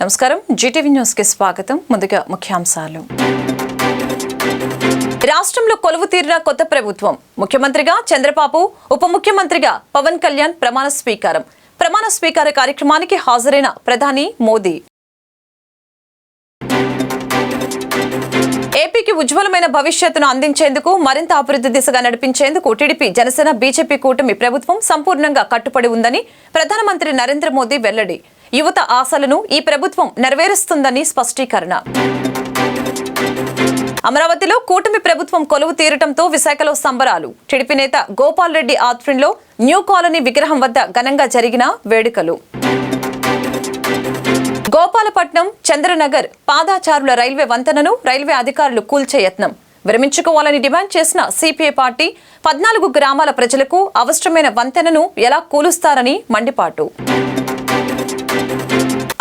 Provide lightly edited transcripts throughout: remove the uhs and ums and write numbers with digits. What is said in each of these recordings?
నమస్కారం Zee TV news కి స్వాగతం. ముందుగా ముఖ్యాంశాలు. రాష్ట్రంలో కొలువు తీరిన కొత్త ప్రభుత్వం. ముఖ్యమంత్రిగా చంద్రబాబు, ఉప ముఖ్యమంత్రిగా పవన్ కళ్యాణ్ ప్రమాణ స్వీకార కార్యక్రమానికి హాజరైన ప్రధాని మోదీ. ఏపీకి ఉజ్వలమైన భవిష్యత్తును అందించేందుకు, మరింత అభివృద్ధి దిశగా నడిపించేందుకు టీడీపీ, జనసేన, బీజేపీ కూటమి ప్రభుత్వం సంపూర్ణంగా కట్టుబడి ఉందని ప్రధానమంత్రి నరేంద్ర మోదీ వెల్లడి. యువత ఆశలను ఈ ప్రభుత్వం నెరవేరుస్తుందని స్పష్టీకరణ. అమరావతిలో కూటమి ప్రభుత్వం కొలువు తీరటంతో విశాఖలో సంబరాలు. టీడీపీ నేత గోపాల్ రెడ్డి ఆధ్వర్యంలో న్యూ కాలనీ విగ్రహం వద్ద ఘనంగా జరిగిన వేడుకలు. గోపాలపట్నం చంద్రనగర్ పాదాచారుల రైల్వే వంతెనను రైల్వే అధికారులు కూల్చే యత్నం. విరమించుకోవాలని డిమాండ్ చేసిన సిపిఐ పార్టీ 14 గ్రామాల ప్రజలకు అవసరమైన వంతెనను ఎలా కూలుస్తారని మండిపాటు.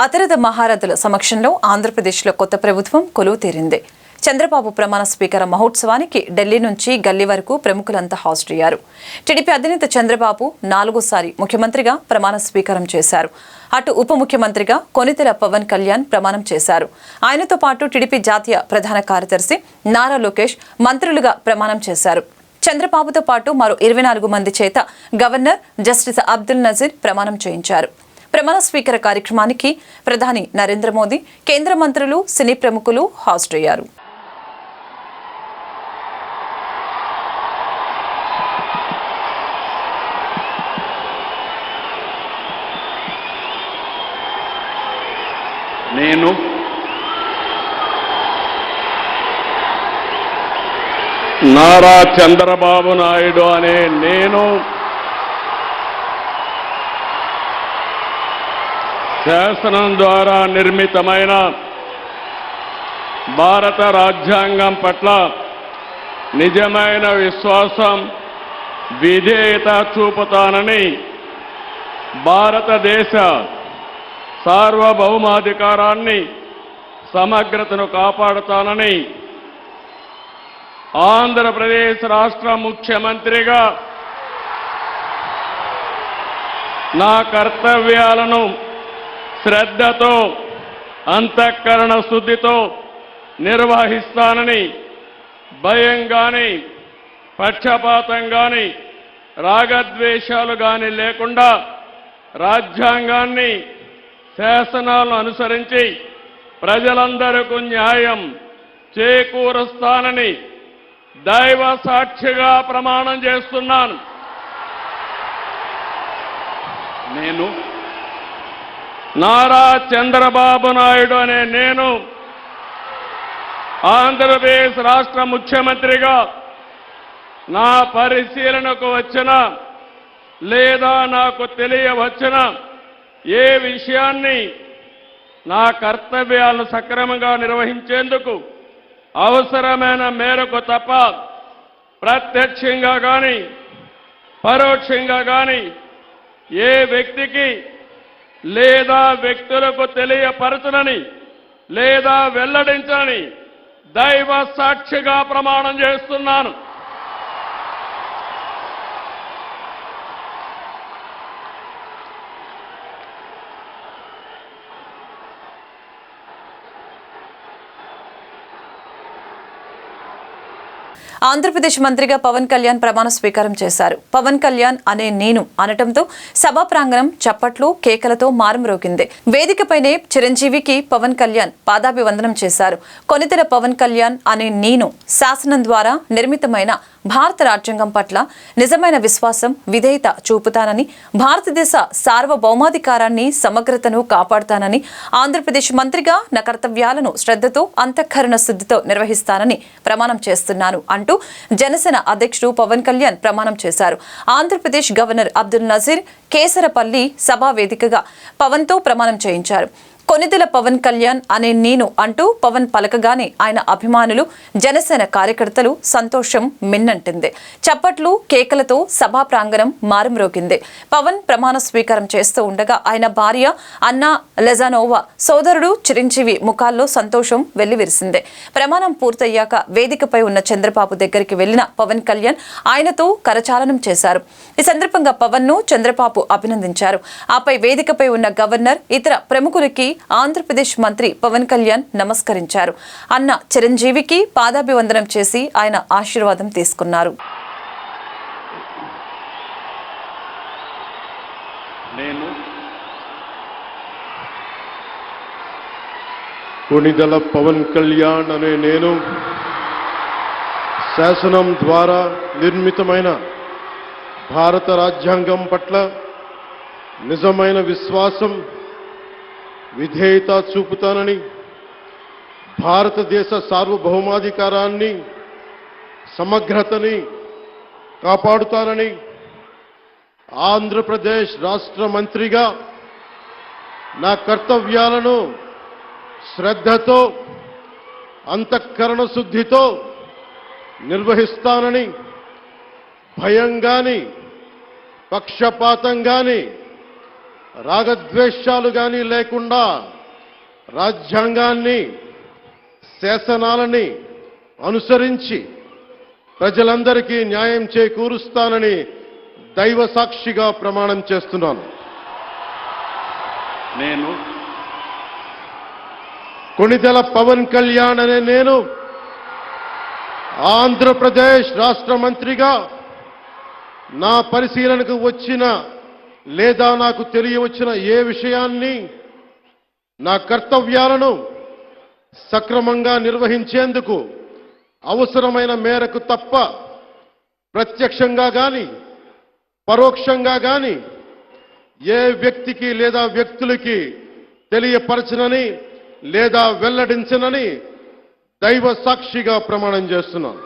అతిరథ మహారథుల సమక్షంలో ఆంధ్రప్రదేశ్లో కొత్త ప్రభుత్వం కొలువు తీరింది. చంద్రబాబు ప్రమాణ స్వీకార మహోత్సవానికి ఢిల్లీ నుంచి గల్లీ వరకు ప్రముఖులంతా హాజరయ్యారు. టీడీపీ అధినేత చంద్రబాబు 4సారి ముఖ్యమంత్రిగా ప్రమాణ స్వీకారం చేశారు. అటు ఉప ముఖ్యమంత్రిగా కొనితెల పవన్ కళ్యాణ్ ప్రమాణం చేశారు. ఆయనతో పాటు టీడీపీ జాతీయ ప్రధాన కార్యదర్శి నారా లోకేష్ మంత్రులుగా ప్రమాణం చేశారు. చంద్రబాబుతో పాటు మరో 24 మంది చేత గవర్నర్ జస్టిస్ అబ్దుల్ నజీర్ ప్రమాణం చేయించారు. ప్రమాణ స్వీకార కార్యక్రమానికి ప్రధాని నరేంద్ర మోదీ, కేంద్ర మంత్రులు, సినీ ప్రముఖులు హాజరయ్యారు. నేను నారా చంద్రబాబు నాయుడు అనే నేను శాసనం ద్వారా నిర్మితమైన భారత రాజ్యాంగం పట్ల నిజమైన విశ్వాసం, విధేయత చూపుతానని, భారతదేశ సార్వభౌమాధికారాన్ని, సమగ్రతను కాపాడుతానని, ఆంధ్రప్రదేశ్ రాష్ట్ర ముఖ్యమంత్రిగా నా కర్తవ్యాలను శ్రద్ధతో, అంతఃకరణ శుద్ధితో నిర్వహిస్తానని, భయం గాని, పక్షపాతం గాని, రాగద్వేషాలు గాని లేకుండా రాజ్యాంగాన్ని, శాసనాలను అనుసరించి ప్రజలందరికీ న్యాయం చేకూరుస్తానని దైవ సాక్షిగా ప్రమాణం చేస్తున్నాను. నేను నారా చంద్రబాబు నాయుడు అనే నేను ఆంధ్రప్రదేశ్ రాష్ట్ర ముఖ్యమంత్రిగా నా పరిశీలనకు వచ్చిన లేదా నాకు తెలియవచ్చిన ఏ విషయాన్ని నా కర్తవ్యాలను సక్రమంగా నిర్వహించేందుకు అవసరమైన మేరకు తప్ప ప్రత్యక్షంగా కానీ పరోక్షంగా కానీ ఏ వ్యక్తికి లేదా వ్యక్తులకు తెలియపరచునని లేదా వెల్లడించని దైవ సాక్షిగా ప్రమాణం చేస్తున్నాను. ఆంధ్రప్రదేశ్ మంత్రిగా పవన్ కళ్యాణ్ ప్రమాణ స్వీకారం చేశారు. పవన్ కళ్యాణ్ అనే నేను అనటంతో సభా ప్రాంగణం చప్పట్లు, కేకలతో మారుమ్రోగింది. వేదికపైనే చిరంజీవికి పవన్ కళ్యాణ్ పాదాభివందనం చేశారు. కొనితెల పవన్ కళ్యాణ్ అనే నేను శాసనం ద్వారా నిర్మితమైన భారత రాజ్యాంగం పట్ల నిజమైన విశ్వాసం, విధేయత చూపుతానని, భారతదేశ సార్వభౌమాధికారాన్ని, సమగ్రతను కాపాడుతానని, ఆంధ్రప్రదేశ్ మంత్రిగా నా కర్తవ్యాలను శ్రద్ధతో, అంతఃకరణ శుద్ధితో నిర్వహిస్తానని ప్రమాణం చేస్తున్నాను అంటూ జనసేన అధ్యక్షుడు పవన్ కళ్యాణ్ ప్రమాణం చేశారు. ఆంధ్రప్రదేశ్ గవర్నర్ అబ్దుల్ నజీర్ కేసరపల్లి సభా వేదికగా పవన్తో ప్రమాణం చేయించారు. కొనిదెల పవన్ కళ్యాణ్ అనే నేను అంటూ పవన్ పలకగానే ఆయన అభిమానులు, జనసేన కార్యకర్తలు సంతోషం మిన్నంటింది. చప్పట్లు, కేకలతో సభా ప్రాంగణం మారుమ్రోగింది. పవన్ ప్రమాణ స్వీకారం చేస్తూ ఉండగా ఆయన భార్య అన్నా లెజానోవా, సోదరుడు చిరంజీవి ముఖాల్లో సంతోషం వెల్లివిరిసింది. ప్రమాణం పూర్తయ్యాక వేదికపై ఉన్న చంద్రబాబు దగ్గరికి వెళ్లిన పవన్ కళ్యాణ్ ఆయనతో కరచాలనం చేశారు. ఈ సందర్భంగా పవన్ ను చంద్రబాబు అభినందించారు. ఆపై వేదికపై ఉన్న గవర్నర్, ఇతర ప్రముఖులకి ఆంధ్రప్రదేశ్ మంత్రి పవన్ కళ్యాణ్ నమస్కరించారు. అన్న చిరంజీవికి పాదాభివందనం చేసి ఆయన ఆశీర్వాదం తీసుకున్నారు. కొణిదెల పవన్ కళ్యాణ్ అనే నేను శాసనం ద్వారా నిర్మితమైన భారత రాజ్యాంగం పట్ల నిజమైన విశ్వాసం, విధేయత చూపుతానని, భారతదేశ సార్వభౌమాధికారాన్ని, సమగ్రతని కాపాడుతానని, ఆంధ్రప్రదేశ్ రాష్ట్ర మంత్రిగా నా కర్తవ్యాలను శ్రద్ధతో, అంతఃకరణ శుద్ధితో నిర్వహిస్తానని, భయం గాని, పక్షపాతం గాని, రాగద్వేషాలు గాని లేకుండా రాజ్యాంగాన్ని, శాసనాలని అనుసరించి ప్రజలందరికీ న్యాయం చేకూరుస్తానని దైవ సాక్షిగా ప్రమాణం చేస్తున్నాను. నేను కొణిదెల పవన్ కళ్యాణ్ అనే నేను ఆంధ్రప్రదేశ్ రాష్ట్ర మంత్రిగా నా పరిశీలనకు వచ్చిన లేదా నాకు తెలియవచ్చిన ఏ విషయాన్ని, నా కర్తవ్యాలను సక్రమంగా నిర్వహించేందుకు అవసరమైన మేరకు తప్ప ప్రత్యక్షంగా గాని పరోక్షంగా గాని ఏ వ్యక్తికి లేదా వ్యక్తులకి తెలియపరచనని లేదా వెల్లడించనని దైవ సాక్షిగా ప్రమాణం చేస్తున్నాను.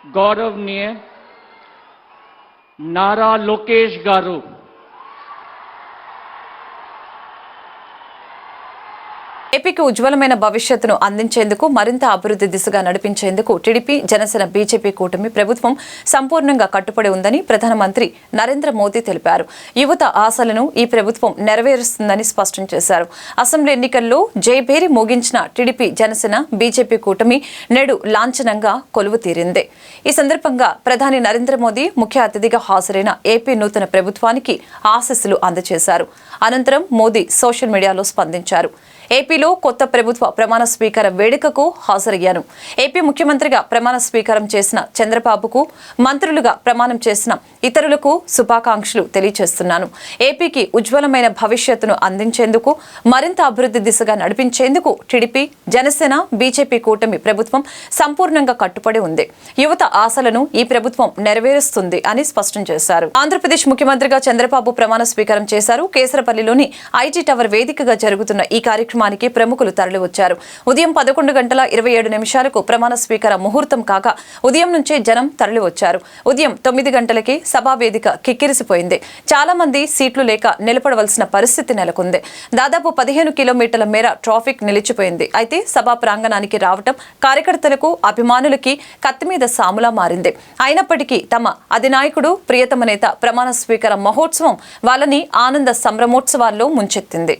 गौरवनीय नारा लोकेश गारू ఏపీకి ఉజ్వలమైన భవిష్యత్తును అందించేందుకు, మరింత అభివృద్ధి దిశగా నడిపించేందుకు టీడీపీ, జనసేన, బీజేపీ కూటమి ప్రభుత్వం సంపూర్ణంగా కట్టుబడి ఉందని ప్రధానమంత్రి నరేంద్ర మోదీ తెలిపారు. యువత ఆశలను ఈ ప్రభుత్వం నెరవేరుస్తుందని స్పష్టం చేశారు. అసెంబ్లీ ఎన్నికల్లో జయభేరి మోగించిన టీడీపీ, జనసేన, బీజేపీ కూటమి నేడు లాంఛనంగా కొలువు తీరింది. ఈ సందర్భంగా ప్రధాని నరేంద్ర మోదీ ముఖ్య అతిథిగా హాజరైన ఏపీ నూతన ప్రభుత్వానికి ఆశీస్సులు అందజేశారు. అనంతరం మోదీ సోషల్ మీడియాలో స్పందించారు. ఏపీలో కొత్త ప్రభుత్వ ప్రమాణ స్వీకార వేడుకకు హాజరయ్యాను. ఏపీ ముఖ్యమంత్రిగా ప్రమాణ స్వీకారం చేసిన చంద్రబాబుకు, మంత్రులుగా ప్రమాణం చేసిన ఇతరులకు శుభాకాంక్షలు తెలియజేస్తున్నాను. ఏపీకి ఉజ్వలమైన భవిష్యత్తును అందించేందుకు, మరింత అభివృద్ధి దిశగా నడిపించేందుకు టీడీపీ, జనసేన, బీజేపీ కూటమి ప్రభుత్వం సంపూర్ణంగా కట్టుబడి ఉంది. యువత ఆశలను ఈ ప్రభుత్వం నెరవేరుస్తుంది అని స్పష్టం చేశారు. ఆంధ్రప్రదేశ్ ముఖ్యమంత్రిగా చంద్రబాబు ప్రమాణ స్వీకారం చేశారు. కేసరపల్లిలోని ఐటీ టవర్ వేదికగా జరుగుతున్న ఈ కార్యక్రమానికి ప్రముఖులు తరలివచ్చారు. ఉదయం 11:27 ప్రమాణ స్వీకార ముహూర్తం కాగా ఉదయం నుంచే జనం తరలివచ్చారు. ఉదయం 9 గంటలకి సభా వేదిక కిక్కిరిసిపోయింది. చాలా మంది సీట్లు లేక నిలబడవలసిన పరిస్థితి నెలకొంది. దాదాపు 15 కిలోమీటర్ల మేర ట్రాఫిక్ నిలిచిపోయింది. అయితే సభా ప్రాంగణానికి రావటం కార్యకర్తలకు, అభిమానులకి కత్తిమీద సాములా మారింది. అయినప్పటికీ తమ అధినాయకుడు, ప్రియతమ నేత ప్రమాణ స్వీకార మహోత్సవం వాళ్ళని ఆనంద సంభ్రమోత్సవాల్లో ముంచెత్తింది.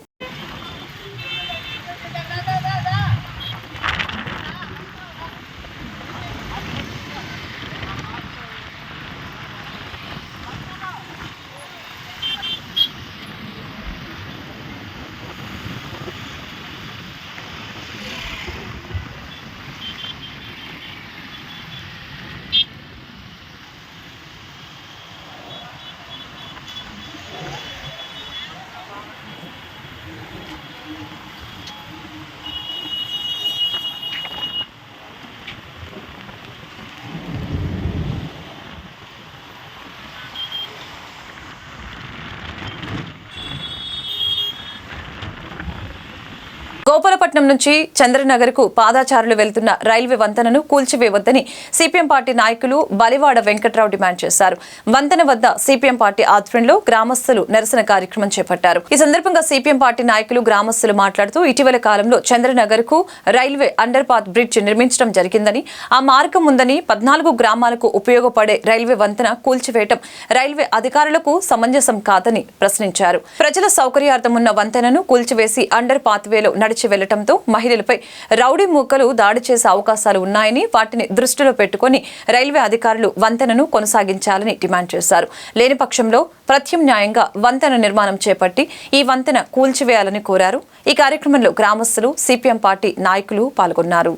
భూపాలపట్నం నుంచి చంద్రనగర్కు పాదాచారులు వెళ్తున్న రైల్వే వంతెనను కూల్చివేయవద్దని సిపిఎం పార్టీ నాయకులు బలివాడ వెంకట్రావు డిమాండ్ చేశారు. వంతెన వద్ద సిపిఎం పార్టీ ఆధ్వర్యంలో గ్రామస్తులు నిరసన కార్యక్రమం చేపట్టారు. ఈ సందర్భంగా సిపిఎం పార్టీ నాయకులు గ్రామస్తులు మాట్లాడుతూ ఇటీవల కాలంలో చంద్రనగర్కు రైల్వే అండర్ పాత్ బ్రిడ్జ్ నిర్మించడం జరిగిందని, ఆ మార్గం ఉందని 14 గ్రామాలకు ఉపయోగపడే రైల్వే వంతెన కూల్చివేయటం రైల్వే అధికారులకు సమంజసం కాదని ప్రశ్నించారు. ప్రజల సౌకర్యార్థం ఉన్న వంతెనను కూల్చివేసి అండర్ పాత్వేలో నడిచి వెళ్లడంతో మహిళలపై రౌడీ మూకలు దాడి చేసే అవకాశాలు ఉన్నాయని, వాటిని దృష్టిలో పెట్టుకుని రైల్వే అధికారులు వంతెనను కొనసాగించాలని డిమాండ్ చేశారు. లేని పక్షంలో ప్రత్యామ్నాయంగా వంతెన నిర్మాణం చేపట్టి ఈ వంతెన కూల్చివేయాలని కోరారు. ఈ కార్యక్రమంలో గ్రామస్తులు, సిపిఎం పార్టీ నాయకులు పాల్గొన్నారు.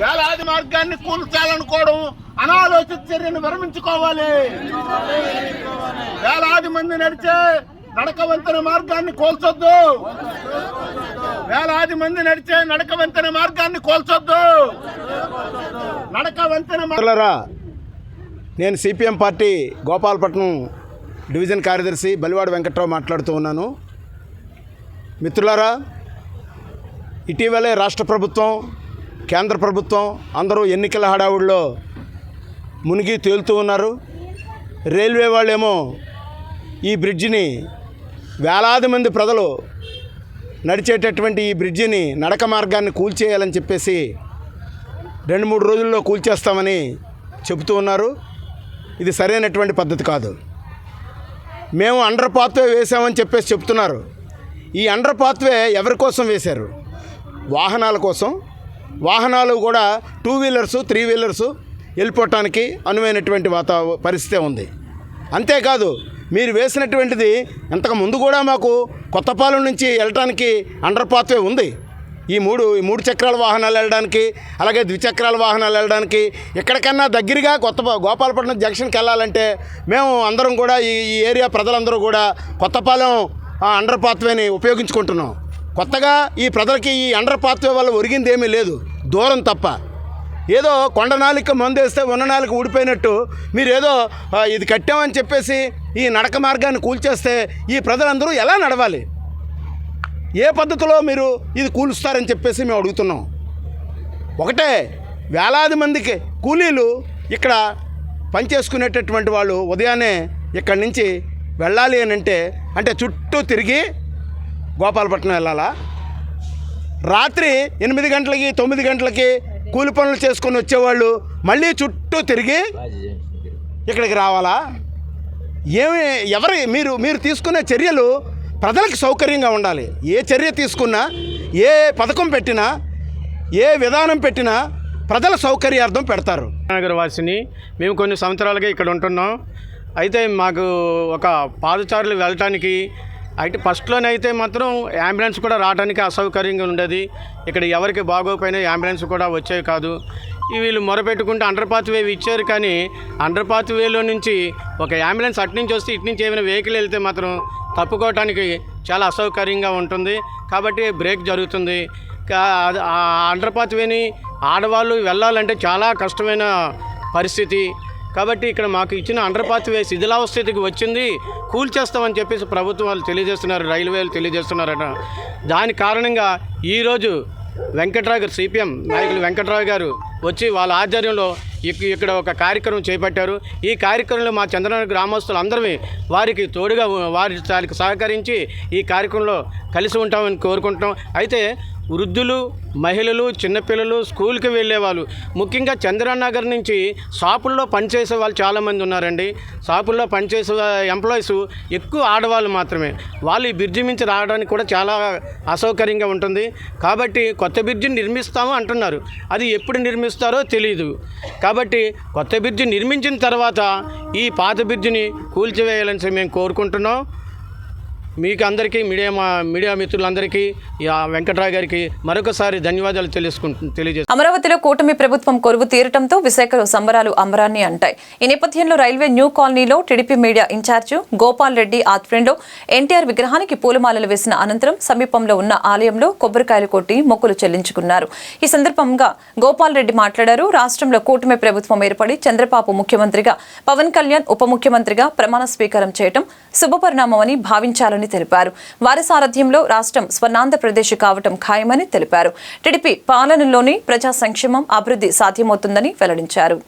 వేలాది మార్గాన్ని కూల్చాలనుకోవడం అనాలోచిత చర్యను విరమించుకోవాలి. వేలాది మంది నడిచే నడక వంతెన మార్గాన్ని కోల్చొద్దు. వేలాది మంది నడిచే నడక వంతెన మార్గాన్ని కోల్చొద్దు. నడక వంతెన నేను సిపిఎం పార్టీ గోపాలపట్నం డివిజన్ కార్యదర్శి బలివాడ వెంకట్రావు మాట్లాడుతూ ఉన్నాను. మిత్రులారా, ఇటీవలే రాష్ట్ర ప్రభుత్వం, కేంద్ర ప్రభుత్వం అందరూ ఎన్నికల హడావుడిలో మునిగి తేలుతూ ఉన్నారు. రైల్వే వాళ్ళేమో ఈ బ్రిడ్జిని, వేలాది మంది ప్రజలు నడిచేటటువంటి ఈ బ్రిడ్జిని, నడక మార్గాన్ని కూల్చేయాలని చెప్పేసి 2-3 రోజుల్లో కూల్చేస్తామని చెబుతూ ఉన్నారు. ఇది సరైనటువంటి పద్ధతి కాదు. మేము అండర్ పాత్వే వేసామని చెప్పేసి చెప్తున్నారు. ఈ అండర్ పాత్వే ఎవరి కోసం వేశారు? వాహనాల కోసం. వాహనాలు కూడా 2 వీలర్సు 3 వీలర్సు వెళ్ళిపోవటానికి అనువైనటువంటి పరిస్థితే ఉంది. అంతేకాదు, మీరు వేసినటువంటిది ఇంతకు ముందు కూడా మాకు కొత్తపాలెం నుంచి వెళ్ళటానికి అండర్ పాత్వే ఉంది. ఈ మూడు చక్రాల వాహనాలు వెళ్ళడానికి, అలాగే ద్విచక్రాల వాహనాలు వెళ్ళడానికి, ఎక్కడికన్నా దగ్గరగా గోపాలపట్నం జంక్షన్కి వెళ్ళాలంటే మేము అందరం కూడా ఈ ఏరియా ప్రజలందరూ కూడా కొత్తపాలెం అండర్ పాత్వేని ఉపయోగించుకుంటున్నాం. కొత్తగా ఈ ప్రజలకి ఈ అండర్ పాత్వే వల్ల ఒరిగింది ఏమీ లేదు, దూరం తప్ప. ఏదో కొండనాలిక మందేస్తే ఉన్ననాలిక ఊడిపోయినట్టు మీరు ఏదో ఇది కట్టామని చెప్పేసి ఈ నడక మార్గాన్ని కూల్చేస్తే ఈ ప్రజలందరూ ఎలా నడవాలి? ఏ పద్ధతిలో మీరు ఇది కూలుస్తారని చెప్పేసి మేము అడుగుతున్నాం. ఒకటే, వేలాది మందికి కూలీలు ఇక్కడ పనిచేసుకునేటటువంటి వాళ్ళు ఉదయాన్నే ఇక్కడి నుంచి వెళ్ళాలి అని అంటే చుట్టూ తిరిగి గోపాలపట్నం వెళ్ళాలా? రాత్రి 8 గంటలకి 9 గంటలకి కూలి పనులు చేసుకొని వచ్చేవాళ్ళు మళ్ళీ చుట్టూ తిరిగి ఇక్కడికి రావాలా? మీరు తీసుకునే చర్యలు ప్రజలకు సౌకర్యంగా ఉండాలి. ఏ చర్య తీసుకున్నా, ఏ పథకం పెట్టినా, ఏ విధానం పెట్టినా ప్రజల సౌకర్యార్థం పెడతారు. నగర వాసిని మేము కొన్ని సంవత్సరాలుగా ఇక్కడ ఉంటున్నాం. అయితే మాకు ఒక పాదచారులు వెళ్ళటానికి అయితే ఫస్ట్లోనైతే మాత్రం అంబులెన్స్ కూడా రావడానికి అసౌకర్యంగా ఉండేది. ఇక్కడ ఎవరికి బాగోకపోయినా అంబులెన్స్ కూడా వచ్చేవి కాదు. వీళ్ళు మొరపెట్టుకుంటే అండర్ పాత్ వే ఇచ్చారు, కానీ అండర్ పాత్ వేలో నుంచి ఒక అంబులెన్స్ అటు నుంచి వస్తే ఇటు నుంచి ఏమైనా వెహికల్ వెళ్తే మాత్రం తప్పుకోవటానికి చాలా అసౌకర్యంగా ఉంటుంది. కాబట్టి బ్రేక్ జరుగుతుంది. ఆ అండర్ పాత్ వేని ఆడవాళ్ళు వెళ్ళాలంటే చాలా కష్టమైన పరిస్థితి. కాబట్టి ఇక్కడ మాకు ఇచ్చిన అండర్ పాత్ వే శిథిలావస్థితికి వచ్చింది, కూల్చేస్తామని చెప్పేసి ప్రభుత్వం వాళ్ళు తెలియజేస్తున్నారు, రైల్వేలు తెలియజేస్తున్నారట. దాని కారణంగా ఈరోజు వెంకట్రావు గారు, సిపిఎం నాయకులు వెంకట్రావు గారు వచ్చి వాళ్ళ ఆధ్వర్యంలో ఇక్కడ ఒక కార్యక్రమం చేపట్టారు. ఈ కార్యక్రమంలో మా చంద్రనగర్ గ్రామస్తులు అందరమే వారికి తోడుగా వారికి సహకరించి ఈ కార్యక్రమంలో కలిసి ఉంటామని కోరుకుంటున్నాం. అయితే వృద్ధులు, మహిళలు, చిన్నపిల్లలు, స్కూల్కి వెళ్ళేవాళ్ళు, ముఖ్యంగా చంద్రనగర్ నుంచి షాపుల్లో పనిచేసే వాళ్ళు చాలామంది ఉన్నారండి. షాపుల్లో పనిచేసే ఎంప్లాయీస్ ఎక్కువ ఆడవాళ్ళు మాత్రమే. వాళ్ళు ఈ బ్రిడ్జి మించి రావడానికి కూడా చాలా అసౌకర్యంగా ఉంటుంది. కాబట్టి కొత్త బ్రిడ్జిని నిర్మిస్తాము అంటున్నారు. అది ఎప్పుడు నిర్మిస్తారో తెలియదు. కాబట్టి కొత్త బ్రిడ్జి నిర్మించిన తర్వాత ఈ పాత బ్రిడ్జిని కూల్చివేయాలని మేము కోరుకుంటున్నాం. మీకు అందరికీ మీడియా మిత్రులందరికీ వెంకట్రావు గారికి మరొకసారి ధన్యవాదాలు తెలియజేస్తాను. అమరావతిలో కూటమి ప్రభుత్వం కొలువు తీరటంతో విశాఖలో సంబరాలు అంబరాన్ని అంటాయి. ఈ నేపథ్యంలో రైల్వే న్యూ కాలనీలో టీడీపీ మీడియా ఇన్ఛార్జ్ గోపాల్ రెడ్డి ఆధ్వర్యంలో ఎన్టీఆర్ విగ్రహానికి పూలమాలలు వేసిన అనంతరం సమీపంలో ఉన్న ఆలయంలో కొబ్బరికాయలు కొట్టి మొక్కులు చెల్లించుకున్నారు. ఈ సందర్భంగా గోపాల్ రెడ్డి మాట్లాడారు. రాష్ట్రంలో కూటమి ప్రభుత్వం ఏర్పడి చంద్రబాబు ముఖ్యమంత్రిగా, పవన్ కళ్యాణ్ ఉప ముఖ్యమంత్రిగా ప్రమాణ స్వీకారం చేయడం శుభపరిణామమని భావించాలని తెలిపారు. వారి సారథ్యంలో రాష్ట్రం స్వర్ణాంధ్రప్రదేశ్ కావటం ఖాయమని తెలిపారు. టీడీపీ పాలనలోని ప్రజా సంక్షేమం, అభివృద్ధి సాధ్యమవుతుందని వెల్లడించారు.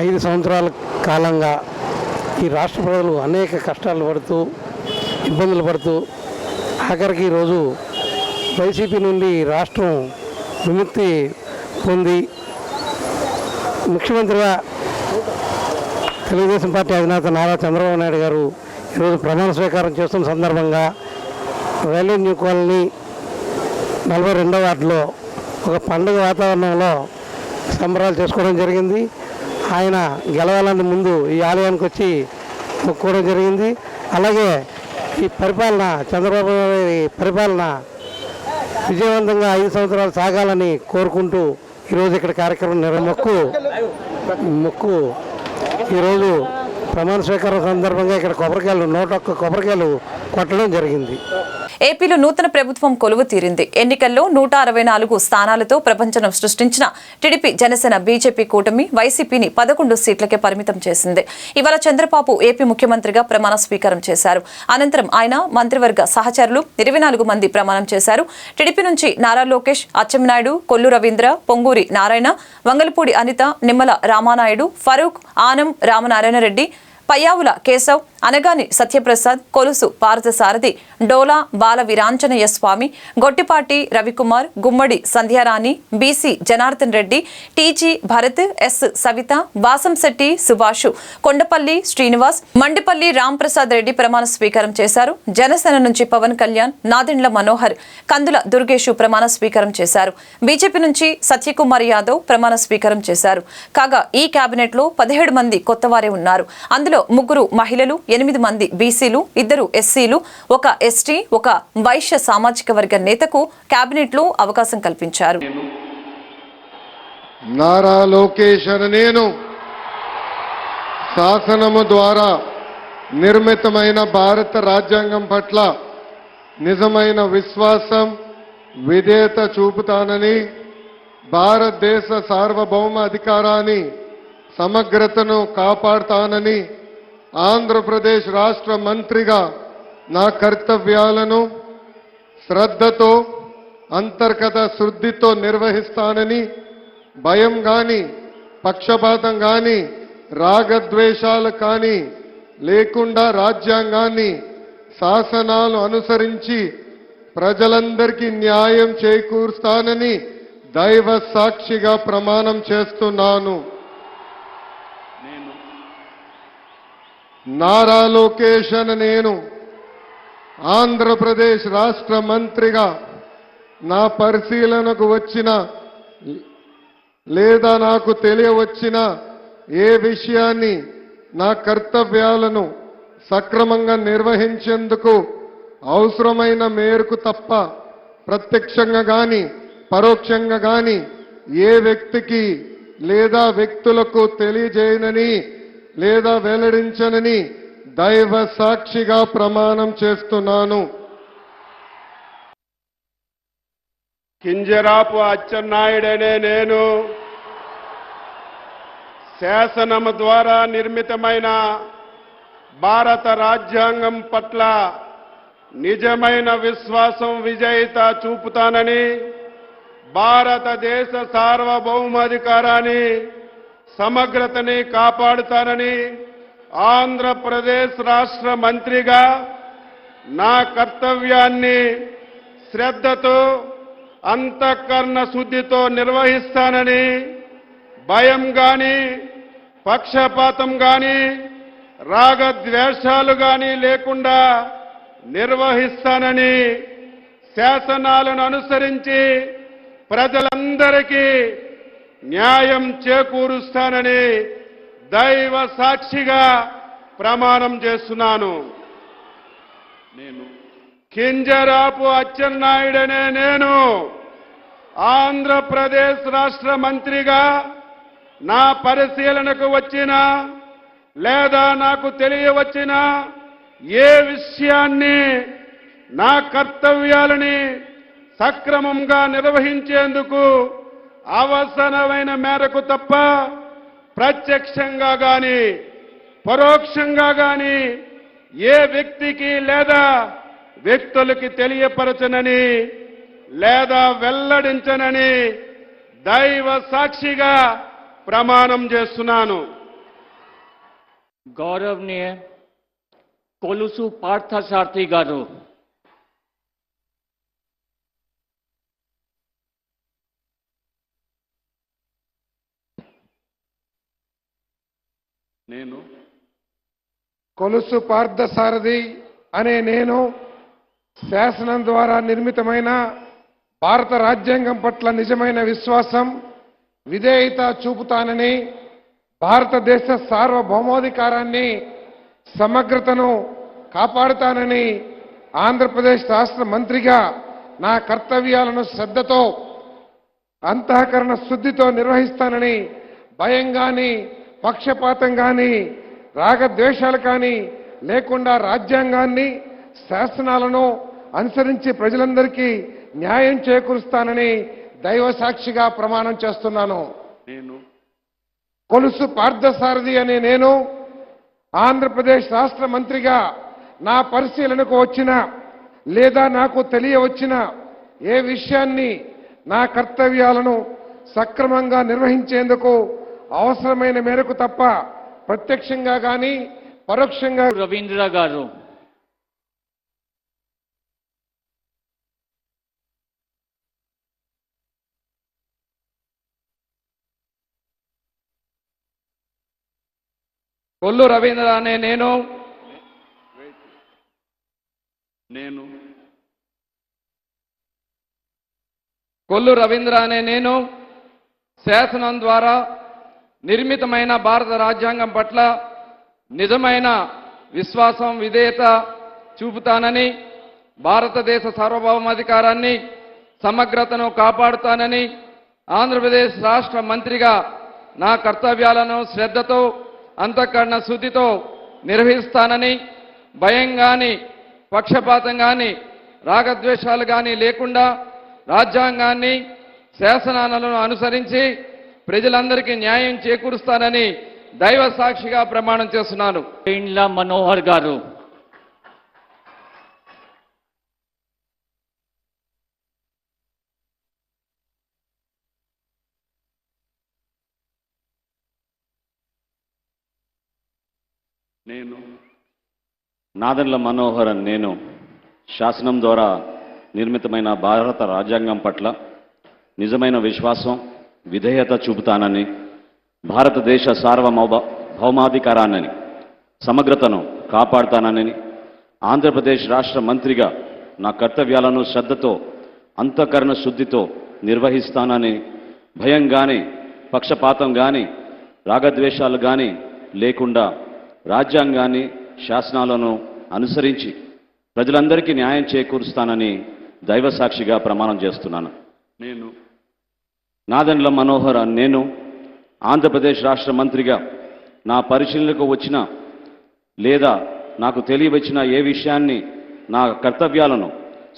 ఐదు సంవత్సరాల కాలంగా ఈ రాష్ట్ర ప్రజలు అనేక కష్టాలు పడుతూ, ఇబ్బందులు పడుతూ, ఆఖరికి ఈరోజు వైసీపీ నుండి రాష్ట్రం విముక్తి పొంది ముఖ్యమంత్రిగా తెలుగుదేశం పార్టీ అధినేత నారా చంద్రబాబు నాయుడు గారు ఈరోజు ప్రమాణ స్వీకారం చేస్తున్న సందర్భంగా రైల్వే న్యూ కాలనీ 42వ వార్డులో ఒక పండుగ వాతావరణంలో సంబరాలు చేసుకోవడం జరిగింది. ఆయన గెలవాలని ముందు ఈ ఆలయానికి వచ్చి మొక్కుకోవడం జరిగింది. అలాగే ఈ పరిపాలన, చంద్రబాబు గారి పరిపాలన విజయవంతంగా 5 సంవత్సరాలు సాగాలని కోరుకుంటూ ఈరోజు ఇక్కడ కార్యక్రమం మొక్కు ఈరోజు ప్రమాణ స్వీకారం సందర్భంగా ఇక్కడ 101 కొబ్బరికాయలు కొట్టడం జరిగింది. ఏపీలో నూతన ప్రభుత్వం కొలువు తీరింది. ఎన్నికల్లో 164 స్థానాలతో ప్రపంచం సృష్టించిన టీడీపీ, జనసేన, బీజేపీ కూటమి వైసీపీని 11 సీట్లకే పరిమితం చేసింది. ఇవాళ చంద్రబాబు ఏపీ ముఖ్యమంత్రిగా ప్రమాణ స్వీకారం చేశారు. అనంతరం ఆయన మంత్రివర్గ సహచరులు 24 మంది ప్రమాణం చేశారు. టీడీపీ నుంచి Nara Lokesh, Atchannaidu, Kollu Ravindra, Ponguru Narayana, Vangalapudi Anitha, Nimmala Ramanaidu, Farooq, Anam Ramanarayana Reddy, Payyavula Keshav, Anagani Satyaprasad, Kolusu Parthasarathy, Dola Bala Veeranjaneya Swamy, Gottipati Ravikumar, Gummadi Sandhyarani, BC Janardhan Reddy, TG Bharath, S Savitha, Vasamsetti Subhash, Kondapalli Srinivas, Mandipalli Ramprasad Reddy ప్రమాణ స్వీకారం చేశారు. జనసేన నుంచి పవన్ కళ్యాణ్, నాదెండ్ల మనోహర్, కందుల దుర్గేషు ప్రమాణ స్వీకారం చేశారు. బీజేపీ నుంచి సత్యకుమార్ యాదవ్ ప్రమాణ స్వీకారం చేశారు. కాగా ఈ కేబినెట్ లో 17 మంది కొత్తవారే ఉన్నారు. అందులో 3 మహిళలు, 8 మంది బీసీలు, 2 ఎస్సీలు, 1 ఎస్టీ, 1 వైశ్య సామాజిక వర్గ నేతకు కేబినెట్ లో అవకాశం కల్పించారు. నారా లోకేష్ అనే నేను శాసనము ద్వారా నిర్మితమైన భారత రాజ్యాంగం పట్ల నిజమైన విశ్వాసం విధేయత చూపుతానని భారతదేశ సార్వభౌమ అధికారాన్ని సమగ్రతను కాపాడుతానని ఆంధ్రప్రదేశ్ రాష్ట్ర మంత్రిగా నా కర్తవ్యాలను శ్రద్ధతో అంతర్గత శుద్ధితో నిర్వహిస్తానని భయం గాని పక్షపాతం గాని రాగద్వేషాలు కానీ లేకుండా రాజ్యాంగాన్ని శాసనాలు అనుసరించి ప్రజలందరికీ న్యాయం చేకూరుస్తానని దైవ సాక్షిగా ప్రమాణం చేస్తున్నాను. నారా లోకేష్ అనే నేను ఆంధ్రప్రదేశ్ రాష్ట్ర మంత్రిగా నా పరిశీలనకు వచ్చిన లేదా నాకు తెలియవచ్చిన ఏ విషయాన్ని నా కర్తవ్యాలను సక్రమంగా నిర్వహించేందుకు అవసరమైన మేరకు తప్ప ప్రత్యక్షంగా గాని పరోక్షంగా గాని ఏ వ్యక్తికి లేదా వ్యక్తులకు తెలియజేయనని లేదా వెల్లడించనని దైవ సాక్షిగా ప్రమాణం చేస్తున్నాను. కింజరాపు అచ్చెన్నాయుడనే నేను శాసనము ద్వారా నిర్మితమైన భారత రాజ్యాంగం పట్ల నిజమైన విశ్వాసం విజేత చూపుతానని భారతదేశ సార్వభౌమాధికారాన్ని సమగ్రతని కాపాడుతానని ఆంధ్రప్రదేశ్ రాష్ట్ర మంత్రిగా నా కర్తవ్యాన్ని శ్రద్ధతో అంతఃకరణ శుద్ధితో నిర్వహిస్తానని భయం గాని పక్షపాతం గాని రాగద్వేషాలు గాని లేకుండా నిర్వహిస్తానని శాసనాలను అనుసరించి ప్రజలందరికీ న్యాయం చేకూరుస్తానని దైవ సాక్షిగా ప్రమాణం చేస్తున్నాను. నేను కింజరాపు అచ్చెన్నాయుడనే నేను ఆంధ్రప్రదేశ్ రాష్ట్ర మంత్రిగా నా పరిశీలనకు వచ్చిన లేదా నాకు తెలియవచ్చిన ఏ విషయాన్ని నా కర్తవ్యాలని సక్రమంగా నిర్వహించేందుకు అవసరమైన మేరకు తప్ప ప్రత్యక్షంగా గాని పరోక్షంగా గాని ఏ వ్యక్తికి లేదా వ్యక్తులకి తెలియపరచనని లేదా వెల్లడించనని దైవ సాక్షిగా ప్రమాణం చేస్తున్నాను. గౌరవనీయ కొలుసు పార్థసారథి గారు. నేను కొలుసు పార్థసారథి అనే నేను శాసనం ద్వారా నిర్మితమైన భారత రాజ్యాంగం పట్ల నిజమైన విశ్వాసం విధేయత చూపుతానని భారతదేశ సార్వభౌమాధికారాన్ని సమగ్రతను కాపాడుతానని ఆంధ్రప్రదేశ్ రాష్ట్ర మంత్రిగా నా కర్తవ్యాలను శ్రద్ధతో అంతఃకరణ శుద్ధితో నిర్వహిస్తానని భయం గాని పక్షపాతం గాని రాగద్వేషాలు కానీ లేకుండా రాజ్యాంగాన్ని శాసనాలను అనుసరించి ప్రజలందరికీ న్యాయం చేకూరుస్తానని దైవ సాక్షిగా ప్రమాణం చేస్తున్నాను. నేను కొలుసు పార్థసారథి అనే నేను ఆంధ్రప్రదేశ్ రాష్ట్ర మంత్రిగా నా పరిశీలనకు వచ్చిన లేదా నాకు తెలియవచ్చిన ఏ విషయాన్ని నా కర్తవ్యాలను సక్రమంగా నిర్వహించేందుకు అవసరమైన మేరకు తప్ప ప్రత్యక్షంగా గాని పరోక్షంగా రవీంద్ర గారు. కొల్లు రవీంద్ర అనే నేను కొల్లు రవీంద్ర అనే నేను శాసనం ద్వారా నిర్మితమైన భారత రాజ్యాంగం పట్ల నిజమైన విశ్వాసం విధేయత చూపుతానని భారతదేశ సార్వభౌమాధికారాన్ని సమగ్రతను కాపాడుతానని ఆంధ్రప్రదేశ్ రాష్ట్ర మంత్రిగా నా కర్తవ్యాలను శ్రద్ధతో అంతఃకరణ శుద్ధితో నిర్వహిస్తానని భయం కానీ పక్షపాతం కానీ రాగద్వేషాలు కానీ లేకుండా రాజ్యాంగాన్ని శాసనాలను అనుసరించి ప్రజలందరికీ న్యాయం చేకూరుస్తానని దైవ సాక్షిగా ప్రమాణం చేస్తున్నాను. ఇండ్ల మనోహర్ గారు. నేను నాదెండ్ల మనోహర్ నేను శాసనం ద్వారా నిర్మితమైన భారత రాజ్యాంగం పట్ల నిజమైన విశ్వాసం విధేయత చూపుతానని భారతదేశ సార్వభౌమాధికారాన్ని సమగ్రతను కాపాడుతానని ఆంధ్రప్రదేశ్ రాష్ట్ర మంత్రిగా నా కర్తవ్యాలను శ్రద్ధతో అంతఃకరణ శుద్ధితో నిర్వహిస్తానని భయం కానీ పక్షపాతం కానీ రాగద్వేషాలు కానీ లేకుండా రాజ్యాంగాన్ని శాసనాలను అనుసరించి ప్రజలందరికీ న్యాయం చేకూరుస్తానని దైవ సాక్షిగా ప్రమాణం చేస్తున్నాను. నేను నాదెండ్ల మనోహర్ నేను ఆంధ్రప్రదేశ్ రాష్ట్ర మంత్రిగా నా పరిశీలనకు వచ్చిన లేదా నాకు తెలియవచ్చిన ఏ విషయాన్ని నా కర్తవ్యాలను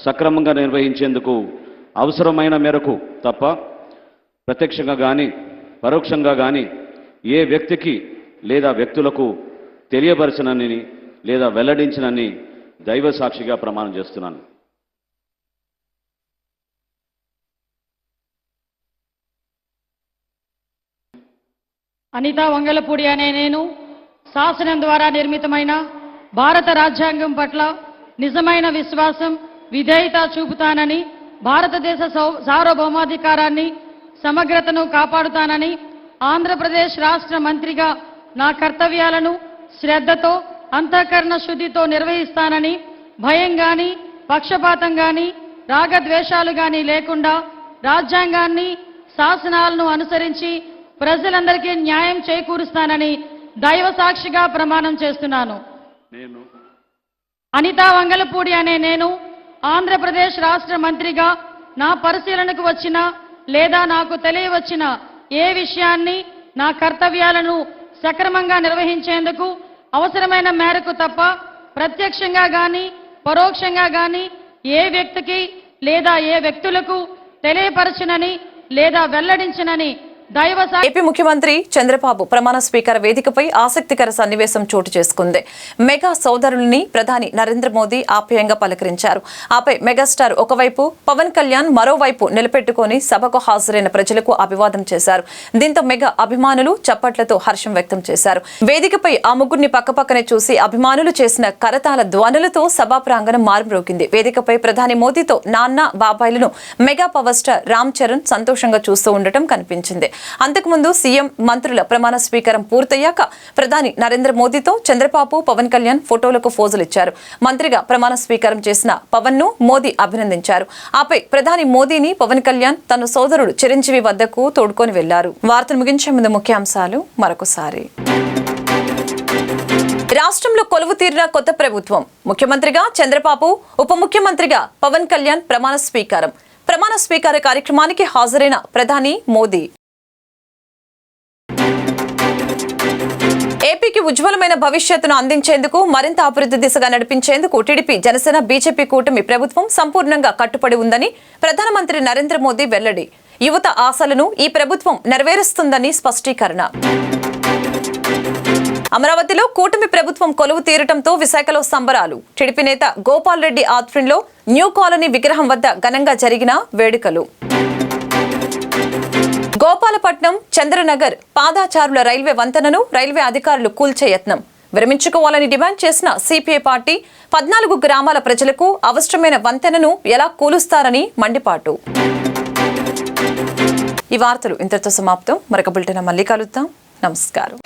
సక్రమంగా నిర్వహించేందుకు అవసరమైన మేరకు తప్ప ప్రత్యక్షంగా కానీ పరోక్షంగా కానీ ఏ వ్యక్తికి లేదా వ్యక్తులకు తెలియపరచనని లేదా వెల్లడించనని దైవ సాక్షిగా ప్రమాణం చేస్తున్నాను. అనితా వంగలపూడి అనే నేను శాసనం ద్వారా నిర్మితమైన భారత రాజ్యాంగం పట్ల నిజమైన విశ్వాసం విధేయత చూపుతానని భారతదేశ సార్వభౌమాధికారాన్ని సమగ్రతను కాపాడుతానని ఆంధ్రప్రదేశ్ రాష్ట్ర మంత్రిగా నా కర్తవ్యాలను శ్రద్ధతో అంతఃకరణ శుద్ధితో నిర్వహిస్తానని భయం కానీ పక్షపాతం కానీ రాగద్వేషాలు కానీ లేకుండా రాజ్యాంగాన్ని శాసనాలను అనుసరించి ప్రజలందరికీ న్యాయం చేకూరుస్తానని దైవ సాక్షిగా ప్రమాణం చేస్తున్నాను. అనితా వంగలపూడి అనే నేను ఆంధ్రప్రదేశ్ రాష్ట్ర మంత్రిగా నా పరిశీలనకు వచ్చిన లేదా నాకు తెలియవచ్చిన ఏ విషయాన్ని నా కర్తవ్యాలను సక్రమంగా నిర్వహించేందుకు అవసరమైన మేరకు తప్ప ప్రత్యక్షంగా కానీ పరోక్షంగా కానీ ఏ వ్యక్తికి లేదా ఏ వ్యక్తులకు తెలియపరచనని లేదా వెల్లడించనని ఏపీ ముఖ్యమంత్రి చంద్రబాబు ప్రమాణ స్వీకార వేదికపై ఆసక్తికర సన్నివేశం చోటు చేసుకుంది. మెగా సోదరుల్ని ప్రధాని నరేంద్ర మోదీ ఆప్యాయంగా పలకరించారు. ఆపై మెగాస్టార్ ఒకవైపు, పవన్ కళ్యాణ్ మరోవైపు నిలబెట్టుకుని సభకు హాజరైన ప్రజలకు అభివాదం చేశారు. దీంతో మెగా అభిమానులు చప్పట్లతో హర్షం వ్యక్తం చేశారు. వేదికపై ఆ ముగ్గురిని పక్కపక్కనే చూసి అభిమానులు చేసిన కరతాళ ధ్వనులతో సభా ప్రాంగణం మారుమ్రోగింది. వేదికపై ప్రధాని మోదీతో నాన్న బాబాయిలను mega power star Ram Charan సంతోషంగా చూస్తూ ఉండటం కనిపించింది. అంతకుముందు సీఎం మంత్రుల ప్రమాణ స్వీకారం పూర్తయ్యాక ప్రధాని నరేంద్ర మోదీతో చంద్రబాబు, పవన్ కళ్యాణ్ ఫోటోలకు ఫోజులిచ్చారు. మంత్రిగా ప్రమాణ స్వీకారం చేసిన పవన్ ను మోదీ అభినందించారు. ఆపై ప్రధాని మోదీని పవన్ కళ్యాణ్ తన సోదరుడు చిరంజీవి వద్దకు తోడుకొని వెళ్లారు. వార్తలు ముగించే ముందు ముఖ్యాంశాలు మరొకసారి. రాష్ట్రంలో కొలువు తీరిన కొత్త ప్రభుత్వం. ముఖ్యమంత్రిగా చంద్రబాబు, ఉప ముఖ్యమంత్రిగా పవన్ కళ్యాణ్ ప్రమాణ స్వీకారం. ప్రమాణ స్వీకార కార్యక్రమానికి హాజరైన ప్రధాని మోదీ. ఏపీకి ఉజ్వలమైన భవిష్యత్తును అందించేందుకు, మరింత అభివృద్ధి దిశగా నడిపించేందుకు టీడీపీ, జనసేన, బీజేపీ కూటమి ప్రభుత్వం సంపూర్ణంగా కట్టుబడి ఉందని ప్రధానమంత్రి నరేంద్ర మోదీ వెల్లడి. యువత ఆశలను ఈ ప్రభుత్వం నెరవేరుస్తుందని స్పష్టీకరణ. అమరావతిలో కూటమి ప్రభుత్వం కొలువు తీరటంతో విశాఖలో సంబరాలు. టీడీపీ నేత గోపాల్ రెడ్డి ఆధ్వర్యంలో న్యూ కాలనీ విగ్రహం వద్ద ఘనంగా జరిగిన వేడుకలు. గోపాలపట్నం చంద్రనగర్ పాదాచారుల రైల్వే వంతెనను రైల్వే అధికారులు కూల్చే యత్నం. విరమించుకోవాలని డిమాండ్ చేసిన సిపిఐ పార్టీ 14 గ్రామాల ప్రజలకు అవసరమైన వంతెనను ఎలా కూలుస్తారని మండిపాటు. ఈ వార్తలు ఇంతటితో సమాప్తం. మరొక బులెటిన్ మళ్ళీ కలుద్దాం. నమస్కారం.